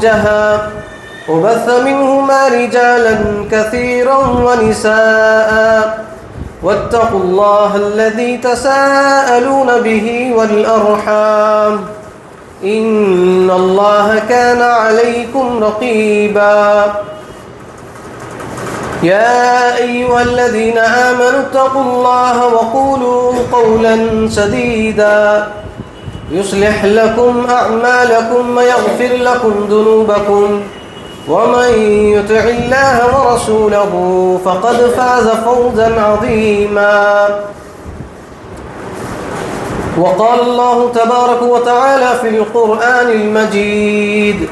زوجها وبث منهما رجالا كثيرا ونساء واتقوا الله الذي تساءلون به والأرحام إن الله كان عليكم رقيبا يا أيها الذين آمنوا اتقوا الله وقولوا قولا سديدا يصلح لكم أعمالكم ويغفر لكم ذنوبكم ومن يطع الله ورسوله فقد فاز فوزا عظيما وقال الله تبارك وتعالى في القرآن المجيد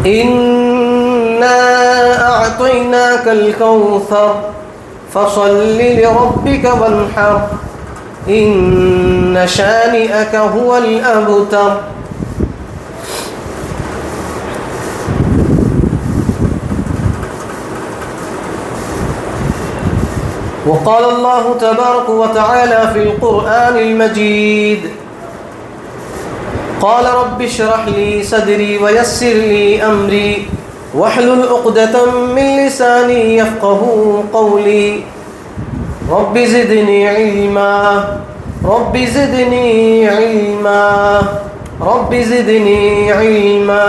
إنا أعطيناك الكوثر فصل لربك وانحر إن شانئك هو الأبتر وقال الله تبارك وتعالى في القرآن المجيد قال رب اشرح لي صدري ويسر لي أمري واحلل عقدة من لساني يفقهوا قولي رب زدني علما رب زدني علما رب زدني علما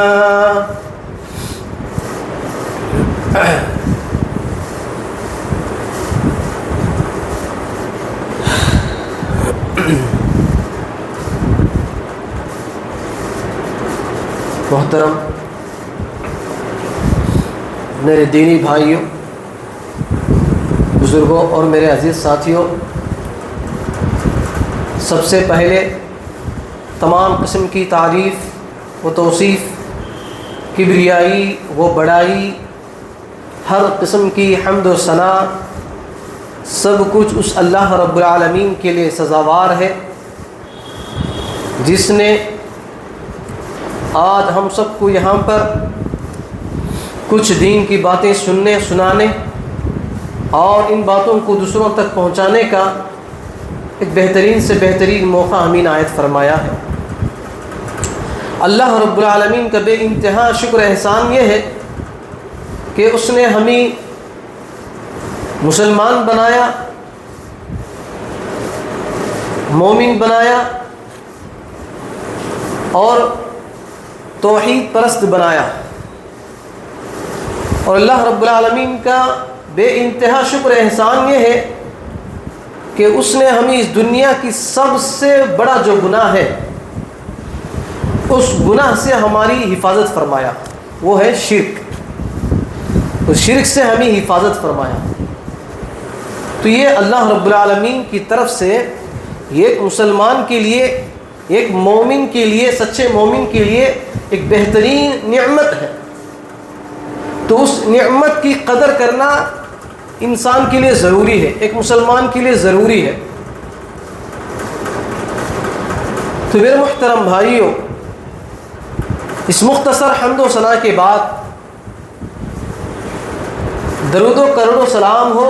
محترم میرے دینی بھائیوں، بزرگوں اور میرے عزیز ساتھیوں، سب سے پہلے تمام قسم کی تعریف و توصیف، کبریائی و بڑائی، ہر قسم کی حمد و ثنا، سب کچھ اس اللہ رب العالمین کے لیے سزاوار ہے جس نے آج ہم سب کو یہاں پر کچھ دین کی باتیں سننے، سنانے اور ان باتوں کو دوسروں تک پہنچانے کا ایک بہترین سے بہترین موقع ہمیں عنایت فرمایا ہے۔ اللہ رب العالمین کا بے انتہا شکر احسان یہ ہے کہ اس نے ہمیں مسلمان بنایا، مومن بنایا اور توحید پرست بنایا، اور اللہ رب العالمین کا بے انتہا شکر احسان یہ ہے کہ اس نے ہمیں اس دنیا کی سب سے بڑا جو گناہ ہے اس گناہ سے ہماری حفاظت فرمایا، وہ ہے شرک۔ اس شرک سے ہمیں حفاظت فرمایا۔ تو یہ اللہ رب العالمین کی طرف سے یہ ایک مسلمان کے لیے، ایک مومن کے لیے، سچے مومن کے لیے ایک بہترین نعمت ہے۔ تو اس نعمت کی قدر کرنا انسان کے لیے ضروری ہے، ایک مسلمان کے لیے ضروری ہے۔ تو میرے محترم بھائیوں، اس مختصر حمد و ثنا کے بعد درود و کرد و سلام ہو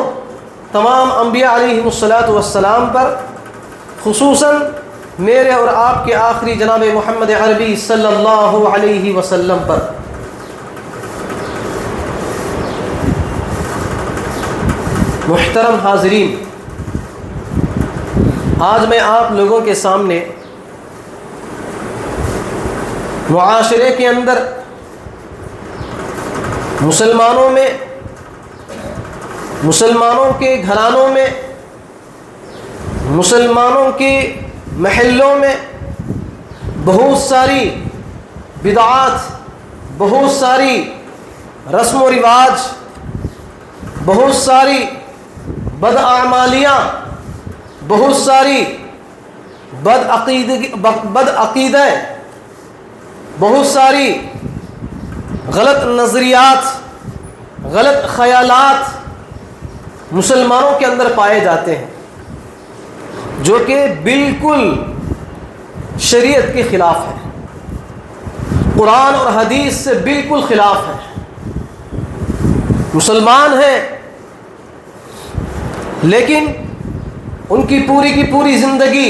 تمام انبیاء علیہم الصلاۃ والسلام پر، خصوصاً میرے اور آپ کے آخری جناب محمد عربی صلی اللہ علیہ وسلم پر۔ محترم حاضرین، آج میں آپ لوگوں کے سامنے معاشرے کے اندر مسلمانوں میں، مسلمانوں کے گھرانوں میں، مسلمانوں کے محلوں میں بہت ساری بدعات، بہت ساری رسم و رواج، بہت ساری بداعمالیاں، بہت ساری بد عقیدہ، بہت ساری غلط نظریات، غلط خیالات مسلمانوں کے اندر پائے جاتے ہیں، جو کہ بالکل شریعت کے خلاف ہے، قرآن اور حدیث سے بالکل خلاف ہے۔ مسلمان ہیں لیکن ان کی پوری زندگی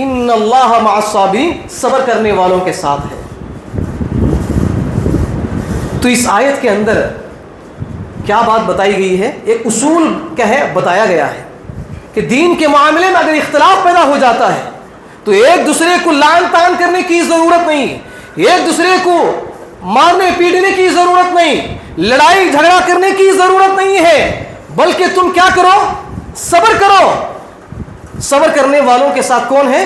ان اللہ مع الصابرین، صبر کرنے والوں کے ساتھ ہے۔ تو اس آیت کے اندر کیا بات بتائی گئی ہے؟ ایک اصول بتایا گیا ہے کہ دین کے معاملے میں اگر اختلاف پیدا ہو جاتا ہے تو ایک دوسرے کو لعن طعن کرنے کی ضرورت نہیں، ایک دوسرے کو مارنے پیٹنے کی ضرورت نہیں، لڑائی جھگڑا کرنے کی ضرورت نہیں ہے، بلکہ تم کیا کرو؟ صبر کرو۔ صبر کرنے والوں کے ساتھ کون ہے؟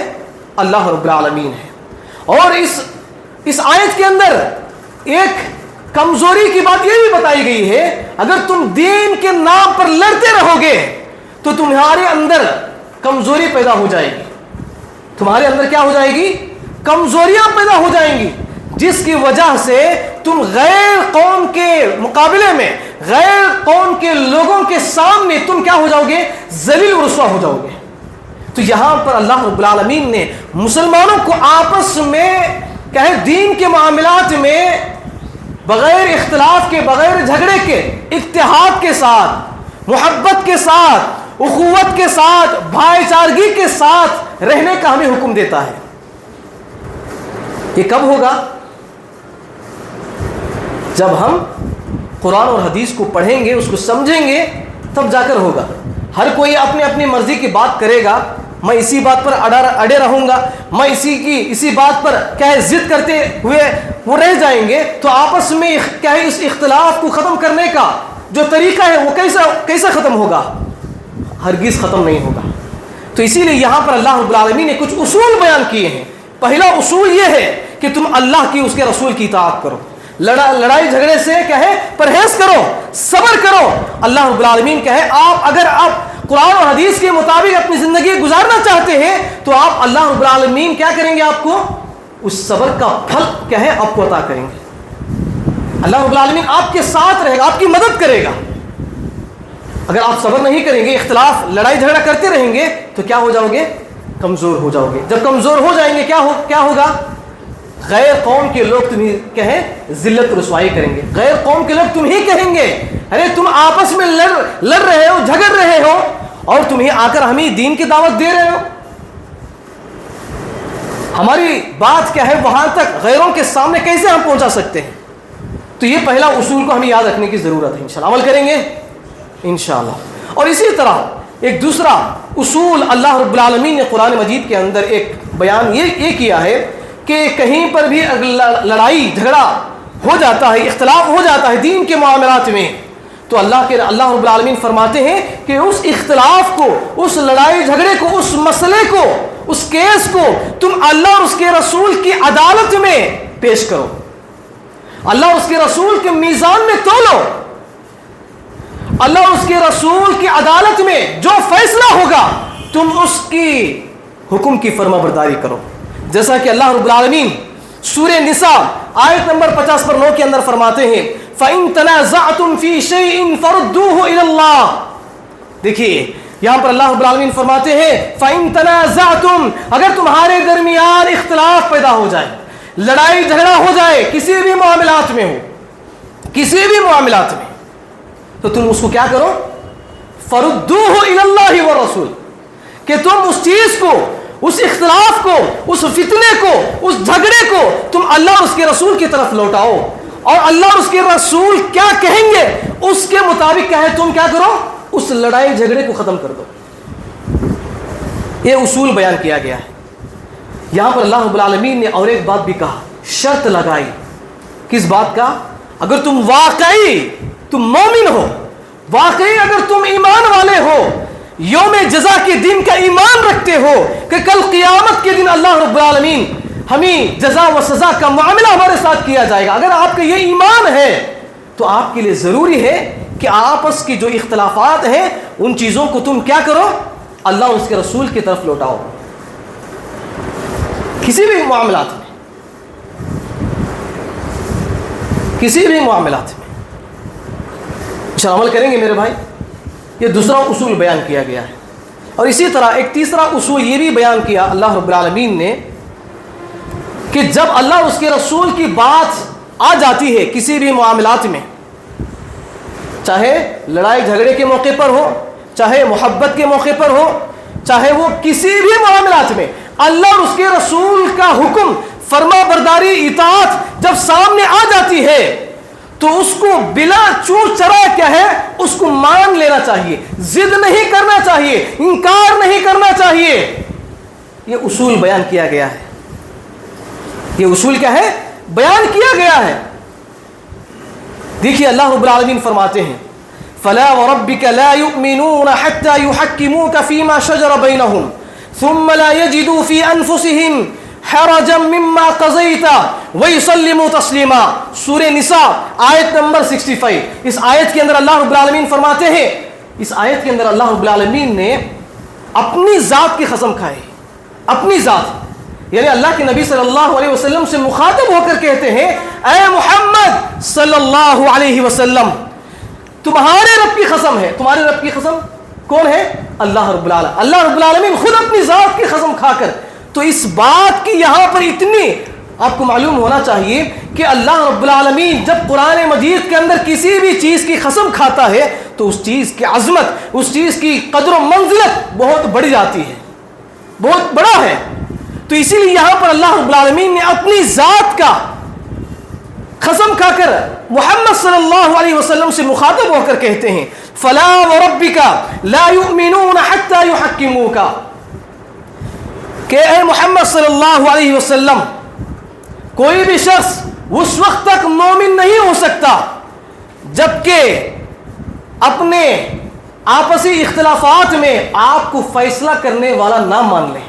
اللہ رب العالمین ہے۔ اور اس آیت کے اندر ایک کمزوری کی بات یہ بھی بتائی گئی ہے، اگر تم دین کے نام پر لڑتے رہو گے تو تمہارے اندر کمزوری پیدا ہو جائے گی، تمہارے اندر کیا ہو جائے گی؟ کمزوریاں پیدا ہو جائیں گی، جس کی وجہ سے تم غیر قوم کے مقابلے میں، غیر قوم کے لوگوں کے سامنے تم کیا ہو جاؤ گے؟ ذلیل و رسوا ہو جاؤ گے۔ تو یہاں پر اللہ رب العالمین نے مسلمانوں کو آپس میں دین کے معاملات میں بغیر اختلاف کے، بغیر جھگڑے کے، اتحاد کے ساتھ، محبت کے ساتھ، اخوت کے ساتھ، بھائی چارگی کے ساتھ رہنے کا ہمیں حکم دیتا ہے۔ یہ کب ہوگا؟ جب ہم قرآن اور حدیث کو پڑھیں گے، اس کو سمجھیں گے، تب جا کر ہوگا۔ ہر کوئی اپنی اپنی مرضی کی بات کرے گا، میں اسی بات پر اڑے رہوں گا، میں اسی بات پر ضد کرتے ہوئے وہ رہ جائیں گے، تو آپس میں اس اختلاف کو ختم کرنے کا جو طریقہ ہے وہ کیسا ختم ہوگا؟ ہرگز ختم نہیں ہوگا۔ تو اسی لیے یہاں پر اللہ رب العالمین نے کچھ اصول بیان کیے ہیں۔ پہلا اصول یہ ہے کہ تم اللہ کی، اس کے رسول کی اطاعت کرو، لڑائی جھگڑے سے پرہیز کرو، صبر کرو۔ اللہ رب العالمین اگر آپ قرآن اور حدیث کے مطابق اپنی زندگی گزارنا چاہتے ہیں تو آپ اللہ رب العالمین کیا کریں گے؟ آپ کو اس صبر کا پھل آپ کو عطا کریں گے۔ اللہ رب العالمین آپ کے ساتھ رہے گا، آپ کی مدد کرے گا۔ اگر آپ صبر نہیں کریں گے، اختلاف، لڑائی جھگڑا کرتے رہیں گے تو کیا ہو جاؤ گے؟ کمزور ہو جاؤ گے۔ جب کمزور ہو جائیں گے کیا ہوگا؟ غیر قوم کے لوگ تمہیں ذلت رسوائی کریں گے، غیر قوم کے لوگ تمہیں کہیں گے ارے تم آپس میں لڑ رہے ہو، جھگڑ رہے ہو، اور تمہیں آ کر ہمیں دین کی دعوت دے رہے ہو۔ ہماری بات وہاں تک غیروں کے سامنے کیسے ہم پہنچا سکتے ہیں؟ تو یہ پہلا اصول کو ہمیں یاد رکھنے کی ضرورت ہے۔ انشاءاللہ عمل کریں گے انشاءاللہ۔ اور اسی طرح ایک دوسرا اصول اللہ رب العالمین نے قرآن مجید کے اندر ایک بیان یہ کیا ہے کہ کہیں پر بھی لڑائی جھگڑا ہو جاتا ہے، اختلاف ہو جاتا ہے دین کے معاملات میں، تو اللہ رب العالمین فرماتے ہیں کہ اس اختلاف کو، اس لڑائی جھگڑے کو، اس مسئلے کو، اس کیس کو تم اللہ اور اس کے رسول کی عدالت میں پیش کرو، اللہ اور اس کے رسول کے میزان میں تولو، اللہ اور اس کے رسول کی عدالت میں جو فیصلہ ہوگا تم اس کی حکم کی فرما برداری کرو۔ جیسا کہ اللہ رب العالمین سورہ نساء آیت نمبر 50 پر 9 کے اندر فرماتے ہیں فَإِن تَنَازَعْتُمْ فِي شَيْءٍ فَرُدُّوهُ إِلَى اللَّهِ۔ دیکھیے یہاں پر اللہ رب العالمین فرماتے ہیں فَإِن تَنَازَعْتُمْ، اگر تمہارے درمیان اختلاف پیدا ہو جائے، لڑائی جھگڑا ہو جائے، کسی بھی معاملات میں ہو، کسی بھی معاملات میں، تو تم اس کو کیا کرو؟ فَرُدُّوهُ إِلَى اللَّهِ وَالرَّسُولِ، کہ تم اس چیز کو، اس اختلاف کو، اس فتنے کو، اس جھگڑے کو تم اللہ اور اس کے رسول کی طرف لوٹاؤ، اور اللہ اور اس کے رسول کیا کہیں گے اس کے مطابق تم کیا کرو؟ اس لڑائی جھگڑے کو ختم کر دو۔ یہ اصول بیان کیا گیا ہے۔ یہاں پر اللہ رب العالمین نے اور ایک بات بھی کہا، شرط لگائی۔ کس بات کا؟ اگر تم واقعی مومن ہو، واقعی اگر تم ایمان والے ہو، یوم جزا کے دن کا ایمان رکھتے ہو کہ کل قیامت کے دن اللہ رب العالمین ہمیں جزا و سزا کا معاملہ ہمارے ساتھ کیا جائے گا، اگر آپ کا یہ ایمان ہے تو آپ کے لیے ضروری ہے کہ آپس کی جو اختلافات ہیں ان چیزوں کو تم کیا کرو؟ اللہ اور اس کے رسول کی طرف لوٹاؤ۔ کسی بھی معاملات میں، کسی بھی معاملات میں عمل کریں گے میرے بھائی۔ یہ دوسرا اصول بیان کیا گیا ہے۔ اور اسی طرح ایک تیسرا اصول یہ بھی بیان کیا اللہ رب العالمین نے کہ جب اللہ اور اس کے رسول کی بات آ جاتی ہے کسی بھی معاملات میں، چاہے لڑائی جھگڑے کے موقع پر ہو، چاہے محبت کے موقع پر ہو، چاہے وہ کسی بھی معاملات میں، اللہ اور اس کے رسول کا حکم، فرما برداری، اطاعت جب سامنے آ جاتی ہے تو اس کو بلا چور چرا کیا ہے، اس کو مان لینا چاہیے، ضد نہیں کرنا چاہیے، انکار نہیں کرنا چاہیے۔ یہ اصول بیان کیا گیا ہے، یہ اصول کیا ہے، بیان کیا گیا ہے۔ دیکھیے اللہ رب العالمین فرماتے ہیں فَلَا وَرَبِّكَ لَا يُؤْمِنُونَ حَتَّى يُحَكِّمُوكَ فِي مَا شَجَرَ بَيْنَهُمْ ثُمَّ لَا يَجِدُوا فِي أَنفُسِهِمْ حَرَجًا مِمَّا قَضَيْتَ وَيُسَلِّمُوا تَسْلِيمًا۔ سورہ نساء آیت نمبر 65۔ اس آیت کے اندر اللہ رب العالمین فرماتے ہیں، اس آیت کے اندر اللہ رب العالمین نے اپنی ذات کی قسم کھائی، اپنی ذات، یعنی اللہ کے نبی صلی اللہ علیہ وسلم سے مخاطب ہو کر کہتے ہیں اے محمد صلی اللہ علیہ وسلم، تمہارے رب کی قسم ہے۔ تمہارے رب کی قسم کون ہے؟ اللہ رب العالمین۔ اللہ رب العالمین خود اپنی ذات کی قسم کھا کر، تو اس بات کی یہاں پر اتنی آپ کو معلوم ہونا چاہیے کہ اللہ رب العالمین جب قرآن مجید کے اندر کسی بھی چیز کی قسم کھاتا ہے تو اس چیز کی عظمت، اس چیز کی قدر و منزلت بہت بڑھ جاتی ہے، بہت بڑا ہے۔ تو اسی لیے یہاں پر اللہ رب العالمین نے اپنی ذات کا قسم کھا کر محمد صلی اللہ علیہ وسلم سے مخاطب ہو کر کہتے ہیں فَلَا وَرَبِّكَ لَا يُؤْمِنُونَ حَتَّى يُحَكِّمُوكَ، کہ اے محمد صلی اللہ علیہ وسلم، کوئی بھی شخص اس وقت تک مومن نہیں ہو سکتا جبکہ اپنے آپسی اختلافات میں آپ کو فیصلہ کرنے والا نہ مان لے۔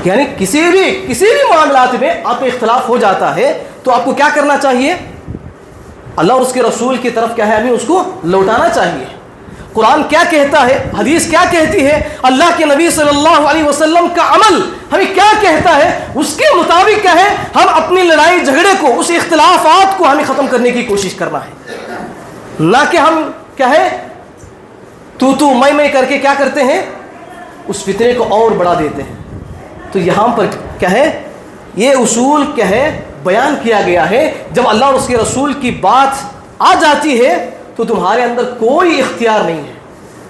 یعنی کسی بھی معاملات میں آپ میں اختلاف ہو جاتا ہے تو آپ کو کیا کرنا چاہیے؟ اللہ اور اس کے رسول کی طرف کیا ہے، ہمیں اس کو لوٹانا چاہیے۔ قرآن کیا کہتا ہے، حدیث کیا کہتی ہے، اللہ کے نبی صلی اللہ علیہ وسلم کا عمل ہمیں کیا کہتا ہے، اس کے مطابق کیا ہے ہم اپنی لڑائی جھگڑے کو، اس اختلافات کو ہمیں ختم کرنے کی کوشش کرنا ہے، نہ کہ ہم کیا ہے تو میں کر کے کیا کرتے ہیں، اس فتنے کو اور بڑھا دیتے ہیں۔ تو یہاں پر کیا ہے، یہ اصول کیا ہے بیان کیا گیا ہے، جب اللہ اور اس کے رسول کی بات آ جاتی ہے تو تمہارے اندر کوئی اختیار نہیں ہے،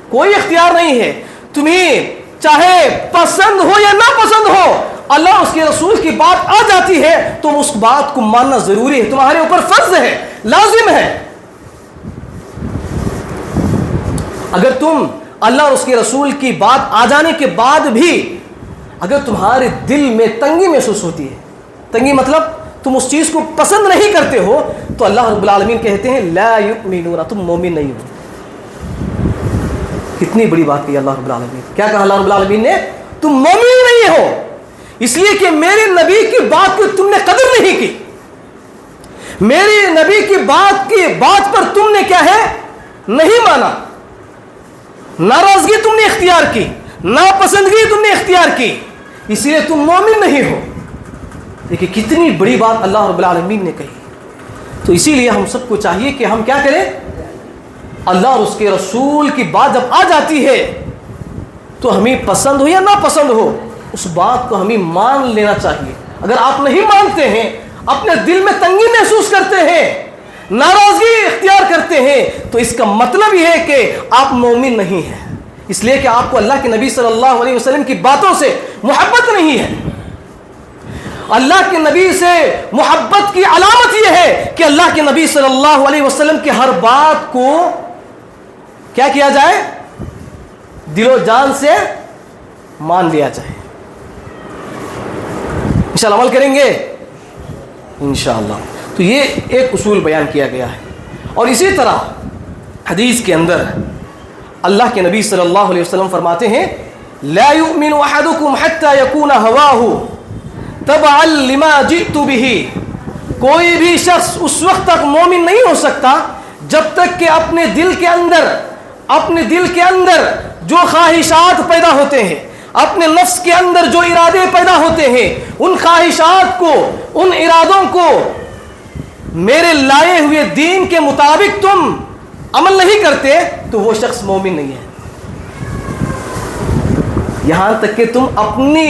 کوئی اختیار نہیں ہے، تمہیں چاہے پسند ہو یا نہ پسند ہو، اللہ اور اس کے رسول کی بات آ جاتی ہے تو اس بات کو ماننا ضروری ہے، تمہارے اوپر فرض ہے، لازم ہے۔ اگر تم اللہ اور اس کے رسول کی بات آ جانے کے بعد بھی اگر تمہارے دل میں تنگی محسوس ہوتی ہے، تنگی مطلب تم اس چیز کو پسند نہیں کرتے ہو، تو اللہ رب العالمین کہتے ہیں لا یؤمنون، تم مومن نہیں ہو۔ کتنی بڑی بات کہی اللہ رب العالمین، کیا کہا اللہ رب العالمین نے، تم مومن نہیں ہو، اس لیے کہ میرے نبی کی بات کو تم نے قدر نہیں کی، میرے نبی کی بات پر تم نے کیا ہے نہیں مانا، ناراضگی تم نے اختیار کی، ناپسندگی تم نے اختیار کی، اس لیے تم مومن نہیں ہو۔ دیکھیں کتنی بڑی بات اللہ رب العالمین نے کہی۔ تو اسی لیے ہم سب کو چاہیے کہ ہم کیا کریں، اللہ اور اس کے رسول کی بات جب آ جاتی ہے تو ہمیں پسند ہو یا نہ پسند ہو اس بات کو ہمیں مان لینا چاہیے۔ اگر آپ نہیں مانتے ہیں، اپنے دل میں تنگی محسوس کرتے ہیں، ناراضگی اختیار کرتے ہیں، تو اس کا مطلب یہ ہے کہ آپ مومن نہیں ہیں، اس لیے کہ آپ کو اللہ کے نبی صلی اللہ علیہ وسلم کی باتوں سے محبت نہیں ہے۔ اللہ کے نبی سے محبت کی علامت یہ ہے کہ اللہ کے نبی صلی اللہ علیہ وسلم کی ہر بات کو کیا کیا جائے، دل و جان سے مان لیا جائے۔ انشاءاللہ عمل کریں گے انشاءاللہ۔ تو یہ ایک اصول بیان کیا گیا ہے، اور اسی طرح حدیث کے اندر اللہ کے نبی صلی اللہ علیہ وسلم فرماتے ہیں لا یؤمن احدکم حتی یکون ہواہ تبعا لما جئت بہ، کوئی بھی شخص اس وقت تک مومن نہیں ہو سکتا جب تک کہ اپنے دل کے اندر جو خواہشات پیدا ہوتے ہیں، اپنے نفس کے اندر جو ارادے پیدا ہوتے ہیں، ان خواہشات کو، ان ارادوں کو میرے لائے ہوئے دین کے مطابق تم عمل نہیں کرتے تو وہ شخص مومن نہیں ہے۔ یہاں تک کہ تم اپنی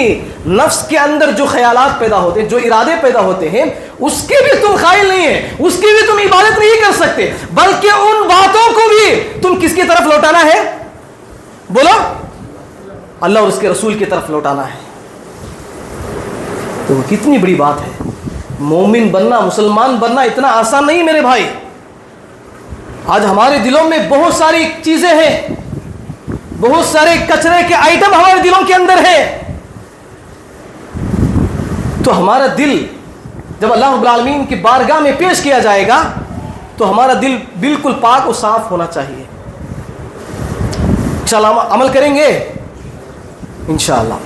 نفس کے اندر جو خیالات پیدا ہوتے ہیں، جو ارادے پیدا ہوتے ہیں، اس کے بھی تم قائل نہیں ہیں، اس کی بھی تم عبادت نہیں کر سکتے، بلکہ ان باتوں کو بھی تم کس کی طرف لوٹانا ہے، بولو، اللہ اور اس کے رسول کی طرف لوٹانا ہے۔ تو وہ کتنی بڑی بات ہے. مومن بننا, مسلمان بننا اتنا آسان نہیں میرے بھائی. آج ہمارے دلوں میں بہت ساری چیزیں ہیں, بہت سارے کچرے کے آئٹم ہمارے دلوں کے اندر ہیں. تو ہمارا دل جب اللہ رب العالمین کی بارگاہ میں پیش کیا جائے گا تو ہمارا دل بالکل پاک و صاف ہونا چاہیے. انشاءاللہ عمل کریں گے انشاءاللہ.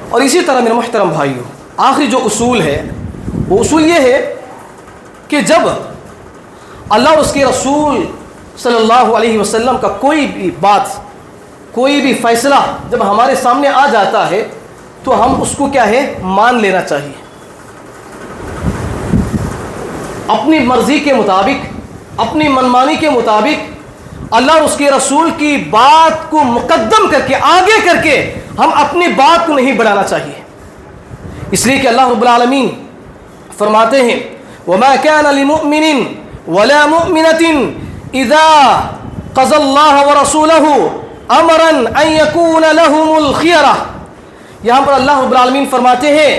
اور اسی طرح میرے محترم بھائیوں, آخری جو اصول ہے وہ اصول یہ ہے کہ جب اللہ اور اس کے رسول صلی اللہ علیہ وسلم کا کوئی بھی بات, کوئی بھی فیصلہ جب ہمارے سامنے آ جاتا ہے تو ہم اس کو کیا ہے, مان لینا چاہیے. اپنی مرضی کے مطابق, اپنی منمانی کے مطابق اللہ اور اس کے رسول کی بات کو مقدم کر کے, آگے کر کے ہم اپنی بات کو نہیں بڑھانا چاہیے. اس لیے کہ اللہ رب العالمین فرماتے ہیں وَمَا كَانَ لِمُؤْمِنٍ وَلَا مُؤْمِنَةٍ إِذَا قَضَى اللَّهُ وَرَسُولَهُ أَمْرًا أَن يَكُونَ لَهُمُ الْخِيَرَةُ. یہاں پر اللہ رب العالمین فرماتے ہیں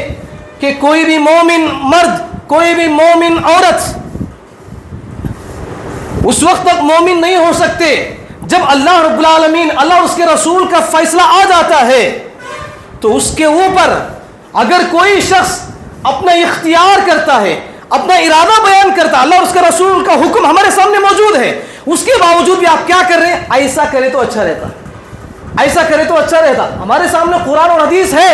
کہ کوئی بھی مومن مرد, کوئی بھی مومن عورت اس وقت تک مومن نہیں ہو سکتے جب اللہ رب العالمین, اللہ اور اس کے رسول کا فیصلہ آ جاتا ہے تو اس کے اوپر اگر کوئی شخص اپنا اختیار کرتا ہے, اپنا ارادہ بیان کرتا ہے, اللہ اور اس کے رسول کا حکم ہمارے سامنے موجود ہے, اس کے باوجود بھی آپ کیا کر رہے ہیں, ایسا کرے تو اچھا رہتا, ایسا کرے تو اچھا رہتا. ہمارے سامنے قرآن اور حدیث ہے,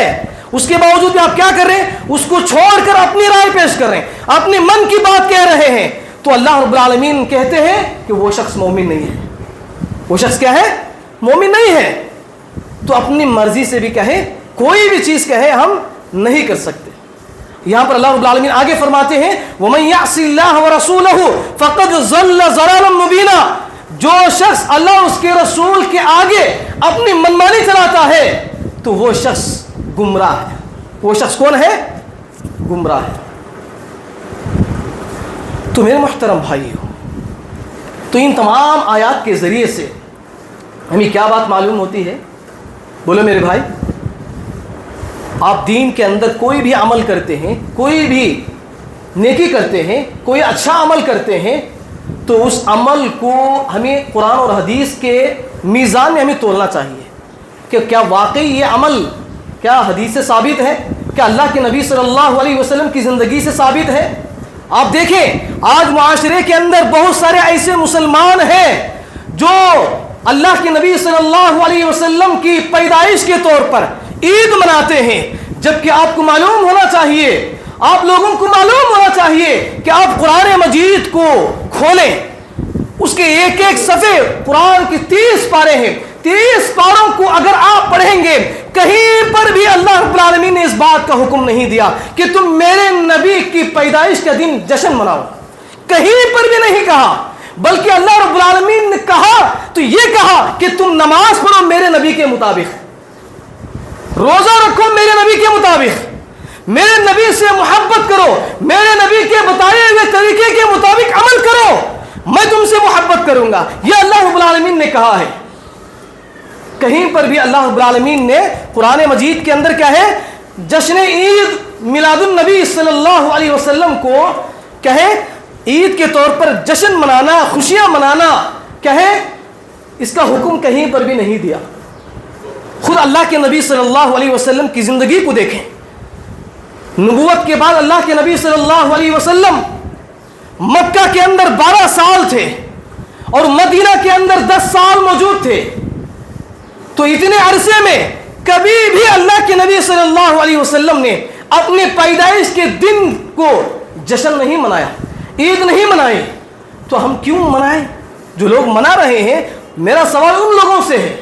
اس کے باوجود بھی آپ کیا کر رہے ہیں, اس کو چھوڑ کر اپنی رائے پیش کر رہے ہیں, اپنے من کی بات کہہ رہے ہیں. تو اللہ رب العالمین کہتے ہیں کہ وہ شخص مومن نہیں ہے. وہ شخص کیا ہے, مومن نہیں ہے. تو اپنی مرضی سے بھی کہے, کوئی بھی چیز کہے, ہم نہیں کر سکتے. یہاں پر اللہ رب العالمین آگے فرماتے ہیں وَمَن يَعْصِ اللَّهَ وَرَسُولَهُ فَقَدْ ضَلَّ ضَلَالًا مُبِينًا. جو شخص اللہ اور اس کے رسول کے آگے اپنی منمانی چلاتا ہے تو وہ شخص گمراہ ہے. وہ شخص کون ہے, گمراہ ہے. تو میرے محترم بھائیو, تو ان تمام آیات کے ذریعے سے ہمیں کیا بات معلوم ہوتی ہے, بولو میرے بھائی. آپ دین کے اندر کوئی بھی عمل کرتے ہیں, کوئی بھی نیکی کرتے ہیں, کوئی اچھا عمل کرتے ہیں تو اس عمل کو ہمیں قرآن اور حدیث کے میزان میں ہمیں تولنا چاہیے کہ کیا واقعی یہ عمل کیا حدیث سے ثابت ہے, کیا اللہ کے نبی صلی اللہ علیہ وسلم کی زندگی سے ثابت ہے. آپ دیکھیں آج معاشرے کے اندر بہت سارے ایسے مسلمان ہیں جو اللہ کے نبی صلی اللہ علیہ وسلم کی پیدائش کے طور پر عید مناتے ہیں, جبکہ آپ کو معلوم ہونا چاہیے, آپ لوگوں کو معلوم ہونا چاہیے کہ آپ قرآن مجید کو کھولیں, اس کے ایک ایک صفحے, قرآن کی 30 پارے ہیں, 30 پاروں کو اگر آپ پڑھیں گے کہیں پر بھی اللہ رب العالمین نے اس بات کا حکم نہیں دیا کہ تم میرے نبی کی پیدائش کا دن جشن مناؤ, کہیں پر بھی نہیں کہا. بلکہ اللہ رب العالمین نے کہا تو یہ کہا کہ تم نماز پڑھو میرے نبی کے مطابق, روزہ رکھو میرے نبی کے مطابق, میرے نبی سے محبت کرو, میرے نبی کے بتائے ہوئے طریقے کے مطابق عمل کرو, میں تم سے محبت کروں گا. یہ اللہ رب العالمین نے کہا ہے. کہیں پر بھی اللہ رب العالمین نے قرآن مجید کے اندر کیا ہے, جشن عید میلاد النبی صلی اللہ علیہ وسلم کو کہے عید کے طور پر جشن منانا, خوشیاں منانا کہے, اس کا حکم کہیں پر بھی نہیں دیا. خود اللہ کے نبی صلی اللہ علیہ وسلم کی زندگی کو دیکھیں. نبوت کے بعد اللہ کے نبی صلی اللہ علیہ وسلم مکہ کے اندر 12 سال تھے اور مدینہ کے اندر 10 سال موجود تھے. تو اتنے عرصے میں کبھی بھی اللہ کے نبی صلی اللہ علیہ وسلم نے اپنے پیدائش کے دن کو جشن نہیں منایا, عید نہیں منائی. تو ہم کیوں منائیں؟ جو لوگ منا رہے ہیں, میرا سوال ان لوگوں سے ہے,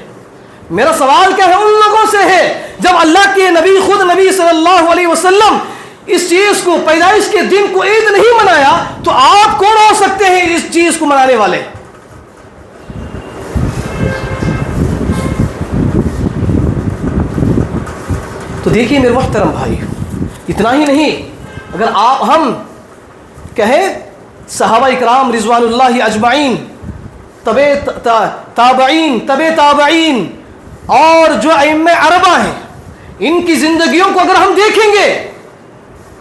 میرا سوال کیا ہے, ان لوگوں سے ہے. جب اللہ کے نبی خود نبی صلی اللہ علیہ وسلم اس چیز کو, پیدائش کے دن کو عید نہیں منایا, تو آپ کون ہو سکتے ہیں اس چیز کو منانے والے؟ تو دیکھیے میرے محترم بھائی, اتنا ہی نہیں, اگر آپ ہم کہیں صحابہ اکرام رضوان اللہ اجمعین, تابعین, تابعین اور جو ائمہ اربعہ ہیں, ان کی زندگیوں کو اگر ہم دیکھیں گے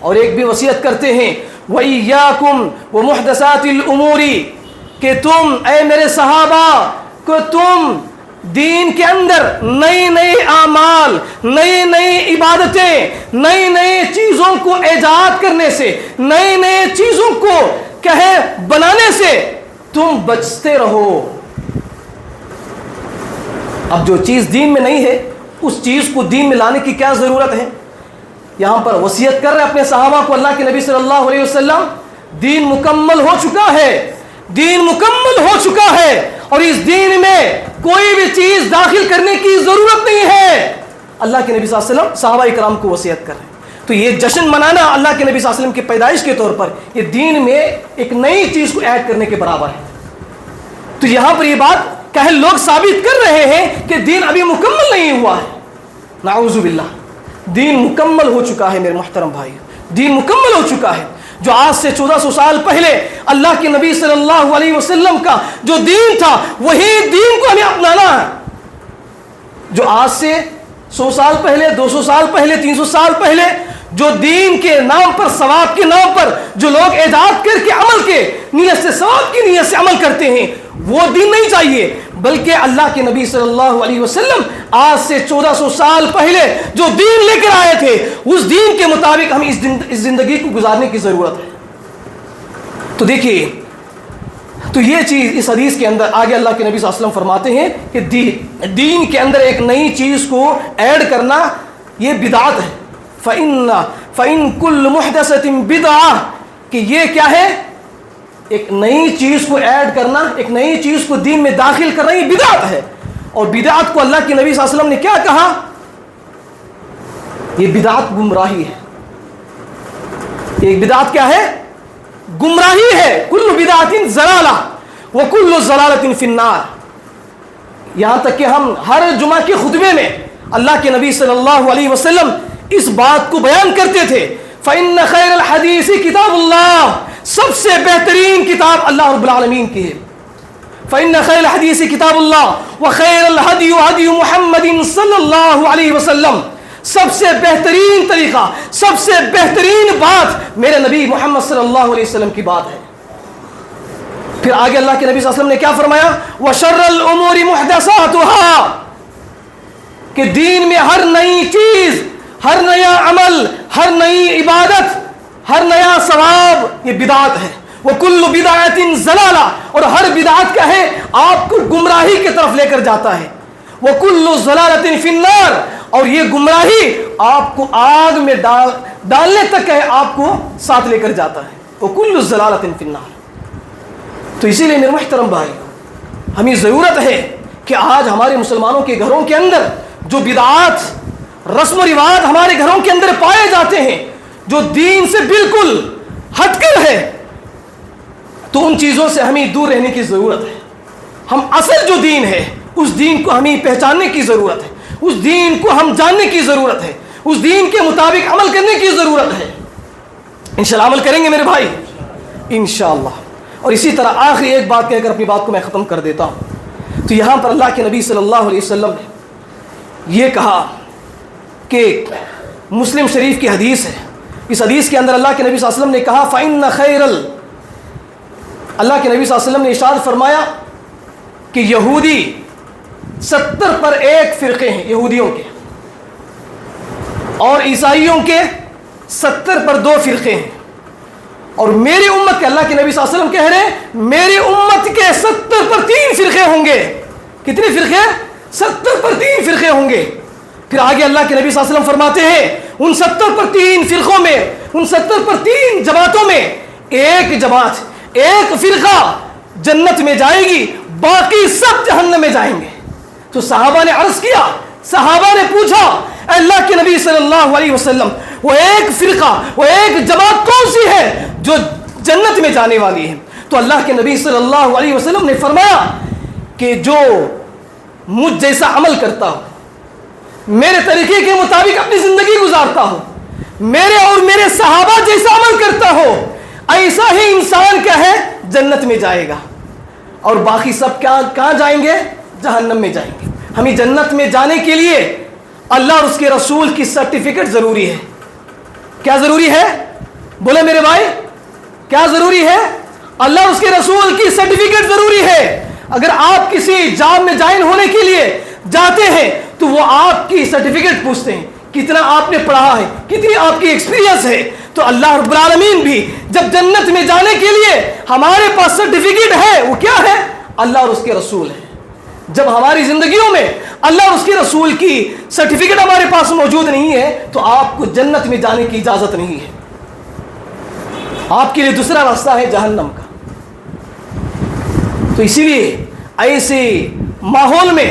اور ایک بھی وصیت کرتے ہیں وَإِيَّاكُمْ وَمُحْدَثَاتِ الْأُمُورِ کہ تم اے میرے صحابہ کہ تم دین کے اندر نئی نئی اعمال، نئی نئی عبادتیں، نئی نئی چیزوں کو ایجاد کرنے سے، نئی نئی چیزوں کو بنانے سے تم بچتے رہو۔ اب جو چیز دین میں نہیں ہے اس چیز کو دین میں لانے کی کیا ضرورت ہے؟ یہاں پر وصیت کر رہے اپنے صحابہ کو اللہ کے نبی صلی اللہ علیہ وسلم، دین مکمل ہو چکا ہے، دین مکمل ہو چکا ہے، اور اس دین میں کوئی بھی چیز داخل کرنے کی ضرورت نہیں ہے۔ اللہ کے نبی صلی اللہ علیہ وسلم صحابہ اکرام کو وصیت کر رہے ہیں۔ تو یہ جشن منانا اللہ کے نبی صلی اللہ علیہ وسلم کی پیدائش کے طور پر یہ دین میں ایک نئی چیز کو ایڈ کرنے کے برابر ہے۔ تو یہاں پر یہ بات کہ لوگ ثابت کر رہے ہیں کہ دین ابھی مکمل نہیں ہوا ہے۔ نعوذ باللہ، دین مکمل ہو چکا ہے میرے محترم بھائی، دین مکمل ہو چکا ہے۔ جو آج سے 1400 سال پہلے اللہ کے نبی صلی اللہ علیہ وسلم کا جو دین تھا وہی دین کو ہمیں اپنانا ہے۔ جو آج سے 100 سال پہلے، 200 سال پہلے، 300 سال پہلے جو دین کے نام پر، ثواب کے نام پر جو لوگ ایجاد کر کے عمل کے نیت سے، ثواب کی نیت سے عمل کرتے ہیں، وہ دین نہیں چاہیے، بلکہ اللہ کے نبی صلی اللہ علیہ وسلم آج سے 1400 سال پہلے جو دین لے کر آئے تھے اس دین کے مطابق ہمیں اس زندگی کو گزارنے کی ضرورت ہے۔ تو دیکھیے، تو یہ چیز اس حدیث کے اندر آگے اللہ کے نبی صلی اللہ علیہ وسلم فرماتے ہیں کہ دین کے اندر ایک نئی چیز کو ایڈ کرنا یہ بدعت ہے۔ فَإِن كُلُّ مُحْدَثَةٍ بِدْعَةٍ کہ یہ کیا ہے؟ ایک نئی چیز کو ایڈ کرنا، ایک نئی چیز کو دین میں داخل کرنا یہ بدعت ہے۔ اور بدعت کو اللہ کے نبی صلی اللہ علیہ وسلم نے کیا کہا؟ یہ بدعت گمراہی ہے۔ ایک بدعت کیا ہے؟ گمراہی ہے۔ کل بدعت ضلالہ وکل ضلالۃ فی النار۔ یہاں تک کہ ہم ہر جمعہ کے خطبے میں اللہ کے نبی صلی اللہ علیہ وسلم اس بات کو بیان کرتے تھے فإن خیر الحدیث کتاب اللہ، سب سے بہترین کتاب اللہ رب العالمین کی ہے۔ فإن خیر الحدیث کتاب اللہ وخیر الہدی ہدی محمد صلی اللہ علیہ وسلم، سب سے بہترین طریقہ، سب سے بہترین بات میرے نبی محمد صلی اللہ علیہ وسلم کی بات ہے۔ پھر آگے اللہ کے نبی صلی اللہ علیہ وسلم نے کیا فرمایا؟ وشر الامور محدثاتها کہ دین میں ہر نئی چیز، ہر نیا عمل، ہر نئی عبادت، ہر نیا ثواب یہ بدعت ہے۔ وَكُلُّ بِدْعَةٍ ضَلَالَةٍ اور ہر بدعت کیا ہے؟ آپ کو گمراہی کی طرف لے کر جاتا ہے۔ وَكُلُّ ضَلَالَةٍ فِي النَّارِ اور یہ گمراہی آپ کو آگ میں ڈالنے تک ہے، آپ کو ساتھ لے کر جاتا ہے۔ وَكُلُّ ضَلَالَةٍ فِي النَّارِ تو اسی لیے میرے محترم بھائی، ہمیں ضرورت ہے کہ آج ہمارے مسلمانوں کے گھروں کے اندر جو بدعات، رسم و رواج ہمارے گھروں کے اندر پائے جاتے ہیں جو دین سے بالکل ہٹ کر ہے، تو ان چیزوں سے ہمیں دور رہنے کی ضرورت ہے۔ ہم اصل جو دین ہے اس دین کو ہمیں پہچاننے کی ضرورت ہے، اس دین کو ہم جاننے کی ضرورت ہے، اس دین کے مطابق عمل کرنے کی ضرورت ہے۔ انشاءاللہ عمل کریں گے میرے بھائی، انشاءاللہ۔ اور اسی طرح آخری ایک بات کہہ کر اپنی بات کو میں ختم کر دیتا ہوں۔ تو یہاں پر اللہ کے نبی صلی اللہ علیہ وسلم نے یہ کہا کہ مسلم شریف کی حدیث ہے، اس حدیث کے اندر اللہ کے نبی صلی اللہ علیہ وسلم نے کہا فَإِنَّ خَيْرَ اللہ کے نبی صلی اللہ علیہ وسلم نے ارشاد فرمایا کہ یہودی 70 پر ایک فرقے ہیں یہودیوں کے، اور عیسائیوں کے 70 پر 2 فرقے ہیں، اور میری امت کے اللہ کے نبی صلی اللہ علیہ وسلم کہہ رہے ہیں میری امت کے 70 پر 3 فرقے ہوں گے۔ کتنے فرقے؟ 70 پر 3 فرقے ہوں گے۔ پھر آگے اللہ کے نبی صلی اللہ علیہ وسلم فرماتے ہیں ان 70 پر 3 فرقوں میں، ان 70 پر 3 جماعتوں میں ایک جماعت، ایک فرقہ جنت میں جائے گی، باقی سب جہنم میں جائیں گے۔ تو صحابہ نے عرض کیا، صحابہ نے پوچھا اے اللہ کے نبی صلی اللہ علیہ وسلم وہ ایک فرقہ، وہ ایک جماعت کون سی ہے جو جنت میں جانے والی ہے؟ تو اللہ کے نبی صلی اللہ علیہ وسلم نے فرمایا کہ جو مجھ جیسا عمل کرتا ہو، میرے طریقے کے مطابق اپنی زندگی گزارتا ہو، میرے اور میرے صحابہ جیسا عمل کرتا ہو، ایسا ہی انسان کیا ہے؟ جنت میں جائے گا، اور باقی سب کہاں جائیں گے؟ جہنم میں جائیں گے۔ ہمیں جنت میں جانے کے لیے اللہ اور اس کے رسول کی سرٹیفکیٹ ضروری ہے۔ کیا ضروری ہے؟ بولے میرے بھائی کیا ضروری ہے؟ اللہ اور اس کے رسول کی سرٹیفکیٹ ضروری ہے. اگر آپ کسی جاب میں جوائن ہونے کے لیے جاتے ہیں تو وہ آپ کی سرٹیفکیٹ پوچھتے ہیں, کتنا آپ نے پڑھا ہے, کتنی آپ کی ایکسپیرینس ہے. تو اللہ رب العالمین بھی جب جنت میں جانے کے لیے ہمارے پاس سرٹیفکیٹ ہے, وہ کیا ہے؟ اللہ اور اس کے رسول ہے. جب ہماری زندگیوں میں اللہ اور اس کے رسول کی سرٹیفکیٹ ہمارے پاس موجود نہیں ہے تو آپ کو جنت میں جانے کی اجازت نہیں ہے. آپ کے لیے دوسرا راستہ ہے جہنم کا. تو اسی لیے ایسے ماحول میں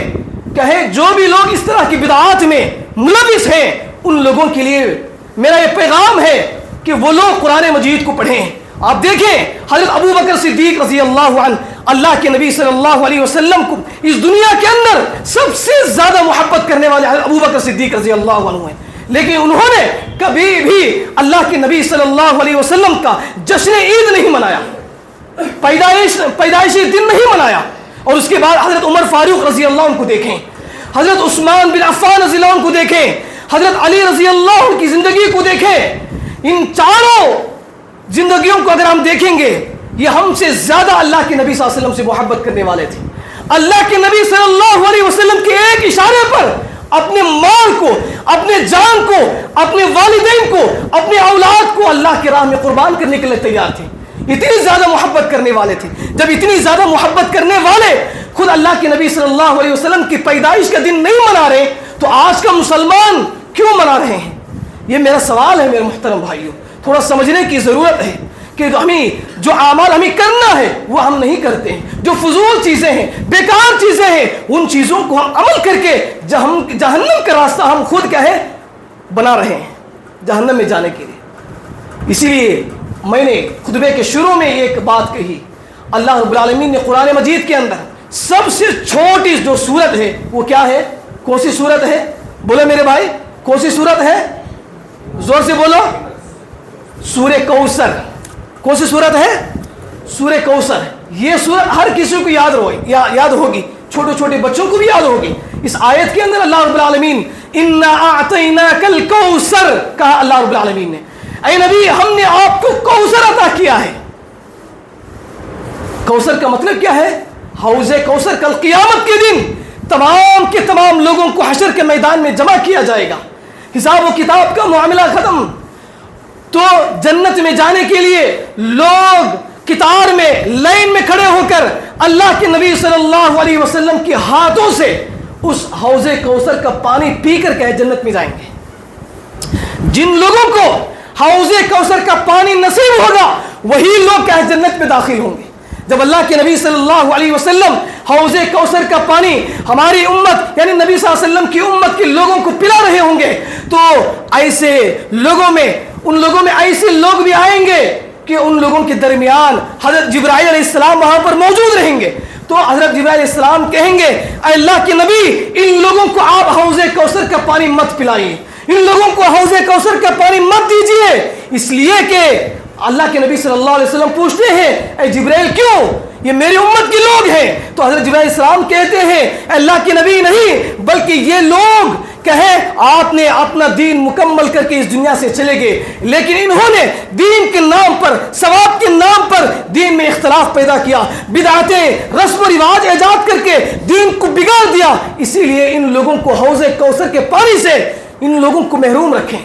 کہے جو بھی لوگ اس طرح کی بدعات میں ملوث ہیں ان لوگوں کے لیے میرا یہ پیغام ہے کہ وہ لوگ قرآن مجید کو پڑھیں. آپ دیکھیں حضرت ابو بکر صدیق رضی اللہ عنہ, اللہ کے نبی صلی اللہ علیہ وسلم کو اس دنیا کے اندر سب سے زیادہ محبت کرنے والے حضرت ابو بکر صدیق رضی اللہ عنہ ہیں, لیکن انہوں نے کبھی بھی اللہ کے نبی صلی اللہ علیہ وسلم کا جشن عید نہیں منایا, پیدائشی دن نہیں منایا. اور اس کے بعد حضرت عمر فاروق رضی اللہ عنہ کو دیکھیں, حضرت عثمان بن عفان رضی اللہ عنہ کو دیکھیں, حضرت علی رضی اللہ عنہ کی زندگی کو دیکھیں. ان چاروں زندگیوں کو اگر ہم دیکھیں گے یہ ہم سے زیادہ اللہ کے نبی صلی اللہ علیہ وسلم سے محبت کرنے والے تھے. اللہ کے نبی صلی اللہ علیہ وسلم کے ایک اشارے پر اپنے مال کو, اپنے جان کو, اپنے والدین کو, اپنے اولاد کو اللہ کی راہ میں قربان کرنے کے لیے تیار تھے. اتنی زیادہ محبت کرنے والے تھے. جب اتنی زیادہ محبت کرنے والے خود اللہ کے نبی صلی اللہ علیہ وسلم کی پیدائش کا دن نہیں منا رہے تو آج کا مسلمان کیوں منا رہے ہیں؟ یہ میرا سوال ہے میرے محترم بھائیوں. تھوڑا سمجھنے کی ضرورت ہے کہ ہمیں جو اعمال ہمیں کرنا ہے وہ ہم نہیں کرتے ہیں. جو فضول چیزیں ہیں, بیکار چیزیں ہیں, ان چیزوں کو ہم عمل کر کے جہنم کا راستہ ہم خود کیا ہے بنا رہے ہیں جہنم میں جانے کے لیے. اسی لیے میں نے خطبے کے شروع میں ایک بات کہی, اللہ رب العالمین نے قرآن مجید کے اندر سب سے چھوٹی جو سورت ہے وہ کیا ہے؟ کون سی سورت ہے؟ بولے میرے بھائی کون سی سورت ہے؟ زور سے بولو. سورہ کوثر. کون سی سورت ہے؟ سورہ کوثر. یہ سورت ہر کسی کو یاد ہوگی, چھوٹے چھوٹے بچوں کو بھی یاد ہوگی. اس آیت کے اندر اللہ رب العالمین انا اعطیناک الکوثر کہا. اللہ رب العالمین نے اے نبی ہم نے آپ کو کوثر عطا کیا ہے. کوثر کا مطلب کیا ہے؟ حوض کوثر. کل قیامت کے دن تمام کے تمام لوگوں کو حشر کے میدان میں جمع کیا جائے گا. حساب و کتاب کا معاملہ ختم. تو جنت میں جانے کے لیے لوگ قطار میں لائن میں کھڑے ہو کر اللہ کے نبی صلی اللہ علیہ وسلم کے ہاتھوں سے اس حوض کوثر کا پانی پی کر کے جنت میں جائیں گے. جن لوگوں کو حوض کوثر کا پانی نصیب ہوگا وہی لوگ کیا جنت میں داخل ہوں گے. جب اللہ کے نبی صلی اللہ علیہ وسلم حوض کوثر کا پانی ہماری امت یعنی نبی صلی اللہ علیہ وسلم کی امت کے لوگوں کو پلا رہے ہوں گے تو ایسے لوگوں میں ان لوگوں میں ایسے لوگ بھی آئیں گے کہ ان لوگوں کے درمیان حضرت جبرائیل علیہ السلام وہاں پر موجود رہیں گے. تو حضرت جبرائیل علیہ السلام کہیں گے اے اللہ کے نبی ان لوگوں کو آپ حوض کوثر کا پانی مت پلائیے, ان لوگوں کو حوض کوثر کا پانی مت دیجیے, اس لیے کہ اللہ کے نبی صلی اللہ علیہ وسلم پوچھتے ہیں اے جبرائیل کیوں؟ یہ میری امت کے لوگ ہیں. تو حضرت جبرائیل علیہ السلام کہتے ہیں اے اللہ کے نبی نہیں بلکہ یہ لوگ کہیں آپ نے اپنا دین مکمل کر کے اس دنیا سے چلے گئے لیکن انہوں نے دین کے نام پر, ثواب کے نام پر دین میں اختلاف پیدا کیا, بدعتیں رسم و رواج ایجاد کر کے دین کو بگاڑ دیا. اسی لیے ان لوگوں کو حوض کوثر کے پانی سے ان لوگوں کو محروم رکھیں.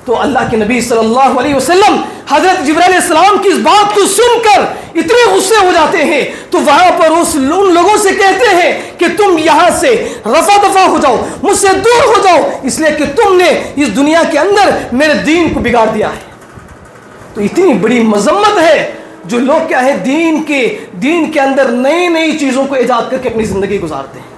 تو اللہ کے نبی صلی اللہ علیہ وسلم حضرت جبرائیل علیہ السلام کی اس بات کو سن کر اتنے غصے ہو جاتے ہیں تو وہاں پر ان لوگوں سے کہتے ہیں کہ تم یہاں سے رفع دفع ہو جاؤ, مجھ سے دور ہو جاؤ, اس لیے کہ تم نے اس دنیا کے اندر میرے دین کو بگاڑ دیا ہے. تو اتنی بڑی مذمت ہے جو لوگ کیا ہے دین کے اندر نئی نئی چیزوں کو ایجاد کر کے اپنی زندگی گزارتے ہیں.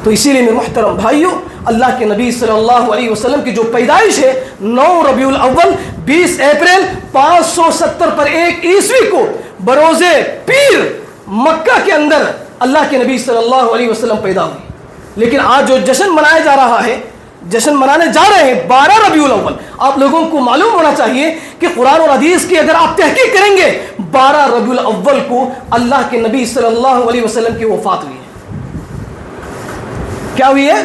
تو اسی لیے میرے محترم بھائیوں اللہ کے نبی صلی اللہ علیہ وسلم کی جو پیدائش ہے 9 ربیع الاول 20 اپریل 570 پر 1 عیسوی کو بروز پیر مکہ کے اندر اللہ کے نبی صلی اللہ علیہ وسلم پیدا ہوئی. لیکن آج جو جشن منایا جا رہا ہے, جشن منانے جا رہے ہیں 12 ربیع الاول. آپ لوگوں کو معلوم ہونا چاہیے کہ قرآن اور حدیث کی اگر آپ تحقیق کریں گے 12 ربیع الاول کو اللہ کے نبی صلی اللہ علیہ وسلم کی وفات ہوئی ہے. کیا ہوئی ہے؟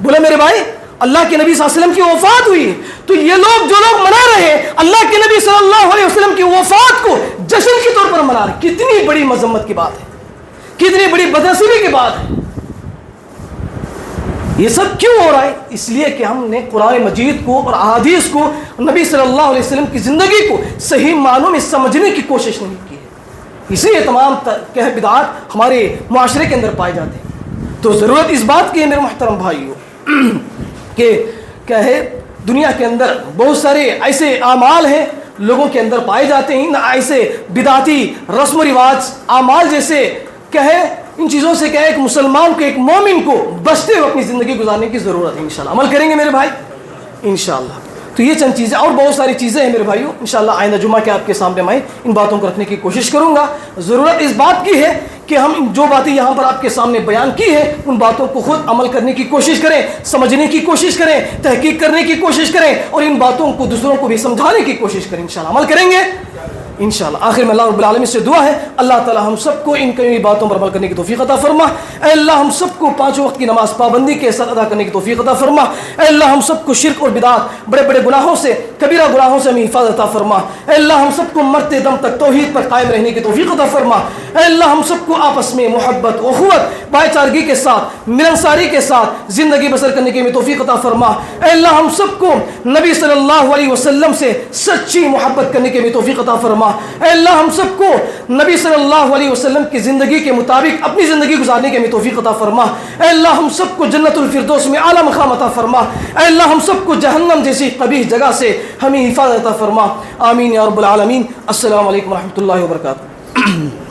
بولے میرے بھائی اللہ کے نبی صلی اللہ علیہ وسلم کی وفات ہوئی. تو یہ لوگ جو لوگ منا رہے ہیں اللہ کے نبی صلی اللہ علیہ وسلم کی وفات کو جشن کے طور پر منا رہے، کتنی بڑی مذمت کی بات ہے، کتنی بڑی بدنصیبی کی بات ہے۔ یہ سب کیوں ہو رہا ہے؟ اس لیے کہ ہم نے قرآن مجید کو اور احادیث کو، نبی صلی اللہ علیہ وسلم کی زندگی کو صحیح معنوں میں سمجھنے کی کوشش نہیں کی ہے، اسی لیے تمام بدعات ہمارے معاشرے کے اندر پائے جاتے ہیں۔ تو ضرورت اس بات کی ہے میرے محترم بھائیوں کہ کیا ہے، دنیا کے اندر بہت سارے ایسے اعمال ہیں لوگوں کے اندر پائے جاتے ہیں، ایسے بدعتی رسم و رواج اعمال جیسے کیا ہے، ان چیزوں سے کیا ہے ایک مسلمان کو، ایک مومن کو بچتے ہوئے اپنی زندگی گزارنے کی ضرورت ہے۔ انشاءاللہ عمل کریں گے میرے بھائی انشاءاللہ۔ تو یہ چند چیزیں اور بہت ساری چیزیں ہیں میرے بھائیوں، انشاءاللہ آئندہ جمعہ کے آپ کے سامنے میں ان باتوں کو رکھنے کی کوشش کروں گا۔ ضرورت اس بات کی ہے کہ ہم جو باتیں یہاں پر آپ کے سامنے بیان کی ہیں ان باتوں کو خود عمل کرنے کی کوشش کریں، سمجھنے کی کوشش کریں، تحقیق کرنے کی کوشش کریں، اور ان باتوں کو دوسروں کو بھی سمجھانے کی کوشش کریں۔ انشاءاللہ عمل کریں گے انشاءاللہ۔ آخر میں اللہ رب العالمین سے دعا ہے اللہ تعالی ہم سب کو ان کئی باتوں پر عمل کرنے کی توفیق عطا فرما۔ اے اللہ ہم سب کو 5 وقت کی نماز پابندی کے ساتھ ادا کرنے کی توفیق عطا فرما۔ اے اللہ ہم سب کو شرک اور بدعات، بڑے بڑے گناہوں سے، کبیرہ گناہوں سے ہمیں حفاظت عطا فرما۔ اے اللہ ہم سب کو مرتے دم تک توحید پر قائم رہنے کی توفیق عطا فرما۔ اے اللہ ہم سب کو آپس میں محبت، اخوت، بھائی چارگی کے ساتھ، ملنساری کے ساتھ زندگی بسر کرنے کی ہمیں توفیق عطا فرما۔ اے اللہ ہم سب کو نبی صلی اللہ علیہ وسلم سے سچی محبت کرنے کی ہمیں توفیق عطا فرما۔ اے اللہ ہم سب کو نبی صلی اللہ علیہ وسلم کی زندگی کے مطابق اپنی زندگی گزارنے کی ہمیں توفیق عطا فرما۔ اے اللہ ہم سب کو جنت الفردوس میں اعلیٰ مقام عطا فرما۔ اے اللہ ہم سب کو جہنم جیسی قبیح جگہ سے ہمیں حفاظت عطا فرما۔ آمین یا رب العالمین۔ السلام علیکم ورحمۃ اللہ وبرکاتہ۔